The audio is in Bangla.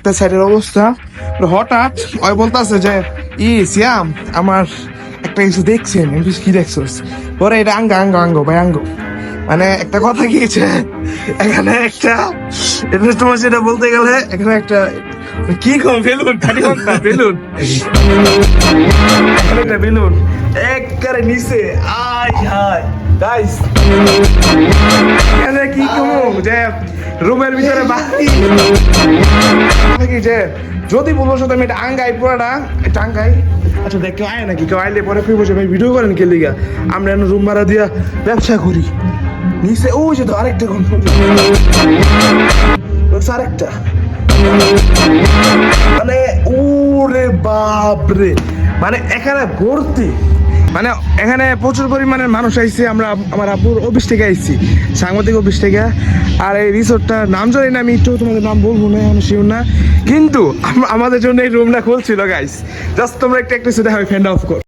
একটা সাইডের অবস্থা। হঠাৎ ওই বলতেছে যে সিয়াম আমার একটা কিছু দেখছেন, আমি বলছি, কি দেখছোস? পরে এটা আঙ্গ আঙ্গ আঙ্গ ভাই আঙ্গ, মানে একটা কথা গিয়েছে এখানে একটা, এটা তোমার সেটা বলতে গেলে এখানে একটা কি কম বেলুন, খালি বেলুন, এখানে একটা বেলুন একবারে নিচে। আয় হায় গাইস, এখানে কি কমু যে রুমের ভিতরে বাকি কি যে যদি বলবো সাথে আমি এটা আঙ্গাই পুরাটা, এটা আঙ্গাই। আচ্ছা দেখ কেউ আয় নাকি, কেউ আইলে পরে ফিরে বসে ভাই ভিডিও করেন কে লিগা, আমরা এখন রুম ভাড়া দিয়া ব্যবসা করি। নিচে ওই যে তো আরেকটা ঘন আরেকটা, মানে ওরে বাপরে, মানে এখানে ভর্তি, মানে এখানে প্রচুর পরিমাণের মানুষ আইছে। আমরা আমার আব্বুর অফিস থেকে আইছি, সাংবাদিক অফিস থেকে। আর এই রিসোর্টটার নাম জানি না, আমি একটু তোমাদের নাম বলবো না, আমি শিওর না, কিন্তু আমাদের জন্য এই রুমটা খুলছিল গাইস। জাস্ট তোমরা একটা দেখা ফ্যান অফ কর।